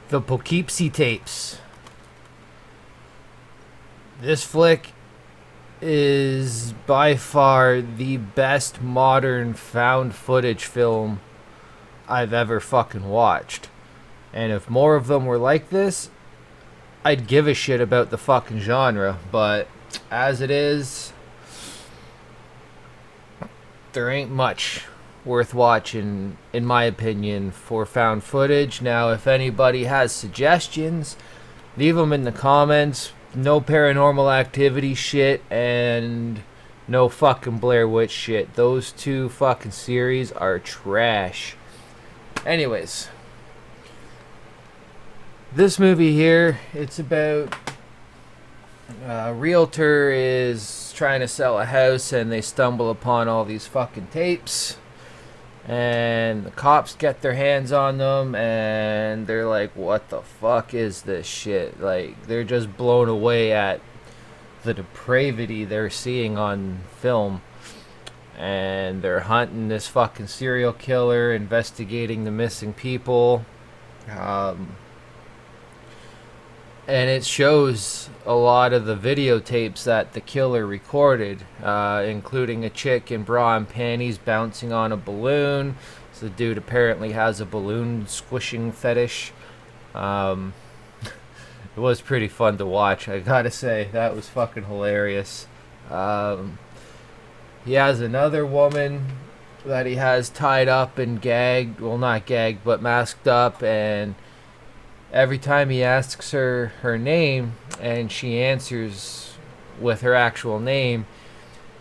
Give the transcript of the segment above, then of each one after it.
The Poughkeepsie Tapes. This flick is by far the best modern found footage film I've ever fucking watched. And if more of them were like this, I'd give a shit about the fucking genre. But as it is, there ain't much worth watching, in my opinion, for found footage. Now, if anybody has suggestions, leave them in the comments. No Paranormal Activity shit and no fucking Blair Witch shit. Those two fucking series are trash. Anyways, this movie here, it's about a realtor is trying to sell a house and they stumble upon all these fucking tapes. And the cops get their hands on them and they're like, what the fuck is this shit? Like, they're just blown away at the depravity they're seeing on film. And they're hunting this fucking serial killer, investigating the missing people. And it shows a lot of the videotapes that the killer recorded, including a chick in bra and panties bouncing on a balloon. So the dude apparently has a balloon squishing fetish. It was pretty fun to watch, I gotta say. That was fucking hilarious. He has another woman that he has tied up and gagged. Well, not gagged, but masked up, and every time he asks her her name and she answers with her actual name,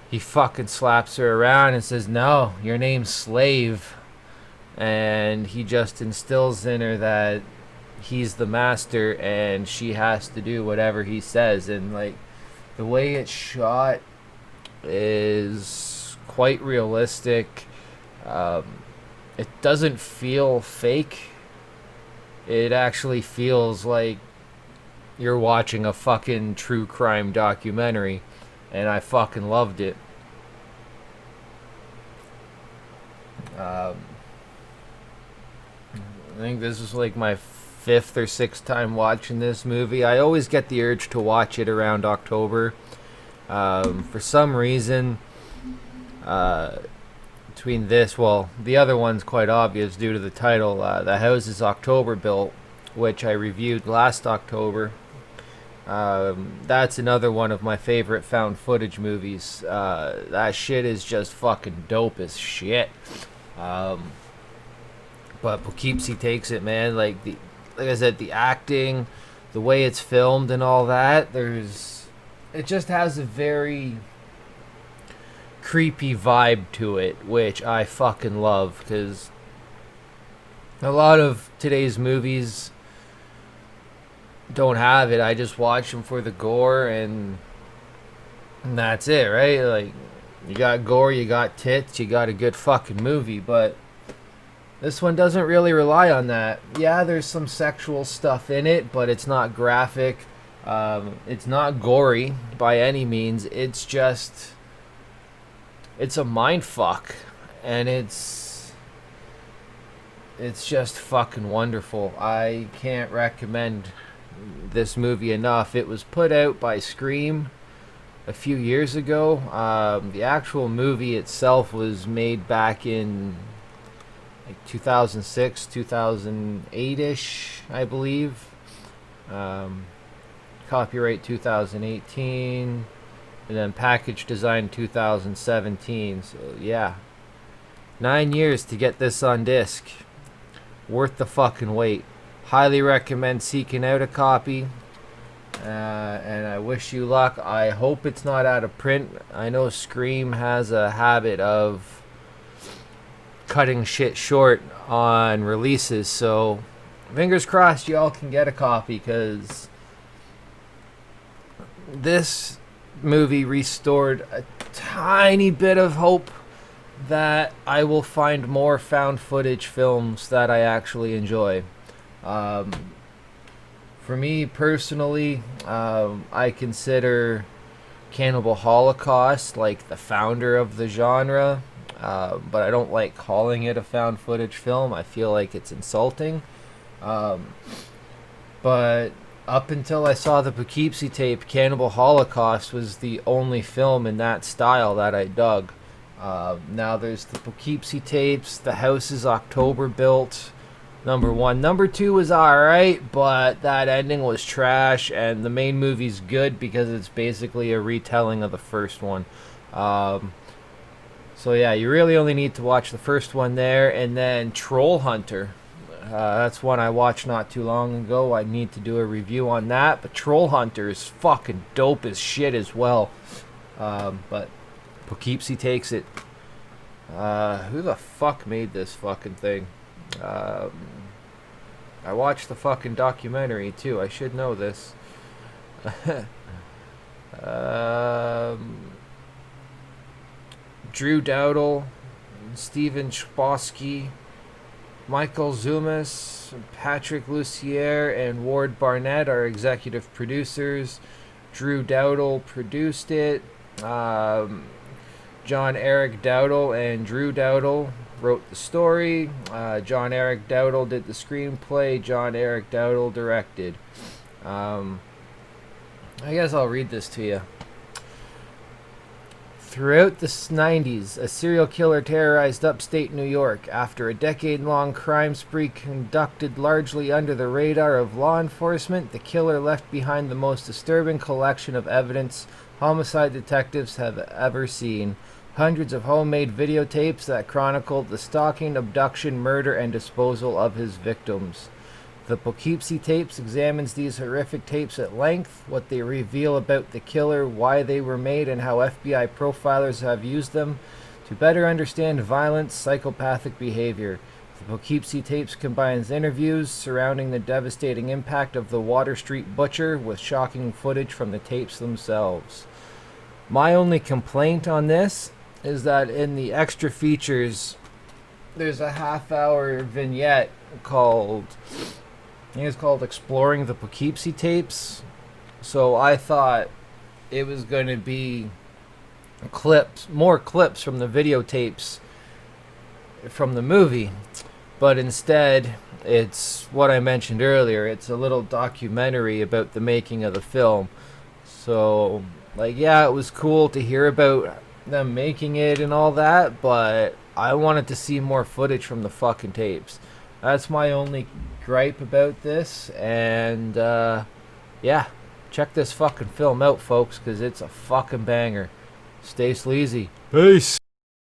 he fucking slaps her around and says, no, your name's Slave. And he just instills in her that he's the master and she has to do whatever he says. And like, the way it's shot is quite realistic. It doesn't feel fake. It actually feels like you're watching a fucking true crime documentary, and I fucking loved it. I think this is like my fifth or sixth time watching this movie. I always get the urge to watch it around October. For some reason, between this, well, the other one's quite obvious due to the title. The house is October built, which I reviewed last October. That's another one of my favorite found footage movies. That shit is just fucking dope as shit. But Poughkeepsie takes it, man. Like I said, the acting, the way it's filmed, and all that. It just has a very creepy vibe to it, which I fucking love, because a lot of today's movies don't have it. I just watch them for the gore, and that's it, right? Like, you got gore, you got tits, you got a good fucking movie. But this one doesn't really rely on that. Yeah, there's some sexual stuff in it, but it's not graphic. It's not gory by any means. It's just, it's a mind fuck, and it's just fucking wonderful. I can't recommend this movie enough. It was put out by Scream a few years ago. The actual movie itself was made back in like 2006, 2008-ish, I believe. Copyright 2018. And then package design 2017. So yeah, 9 years to get this on disc. Worth the fucking wait. Highly recommend seeking out a copy. And I wish you luck. I hope it's not out of print. I know Scream has a habit of cutting shit short on releases. So fingers crossed y'all can get a copy, because this movie restored a tiny bit of hope that I will find more found footage films that I actually enjoy. For me personally, I consider Cannibal Holocaust like the founder of the genre, but I don't like calling it a found footage film. I feel like it's insulting. But up until I saw the Poughkeepsie tape, Cannibal Holocaust was the only film in that style that I dug. Now there's the Poughkeepsie tapes. The House is October built. Number one. Number two was alright, but that ending was trash, and the main movie's good because it's basically a retelling of the first one. So yeah, you really only need to watch the first one there, and then Troll Hunter. That's one I watched not too long ago. I need to do a review on that, but Troll Hunter is fucking dope as shit as well. But Poughkeepsie takes it. Who the fuck made this fucking thing? I watched the fucking documentary too. I should know this. Drew Dowdle, Steven Chbosky, Michael Zumas, Patrick Lussier, and Ward Barnett are executive producers. Drew Dowdle produced it. John Eric Dowdle and Drew Dowdle wrote the story. John Eric Dowdle did the screenplay. John Eric Dowdle directed. I guess I'll read this to you. Throughout the 90s, a serial killer terrorized upstate New York. After a decade-long crime spree conducted largely under the radar of law enforcement, the killer left behind the most disturbing collection of evidence homicide detectives have ever seen. Hundreds of homemade videotapes that chronicled the stalking, abduction, murder, and disposal of his victims. The Poughkeepsie Tapes examines these horrific tapes at length, what they reveal about the killer, why they were made, and how FBI profilers have used them to better understand violent, psychopathic behavior. The Poughkeepsie Tapes combines interviews surrounding the devastating impact of the Water Street Butcher with shocking footage from the tapes themselves. My only complaint on this is that in the extra features, there's a half-hour vignette called... I think it's called Exploring the Poughkeepsie Tapes. So I thought it was going to be more clips from the videotapes from the movie. But instead, it's what I mentioned earlier. It's a little documentary about the making of the film. So, yeah, it was cool to hear about them making it and all that, but I wanted to see more footage from the fucking tapes. That's my only gripe about this, and yeah, check this fucking film out, folks, because it's a fucking banger. Stay sleazy. Peace.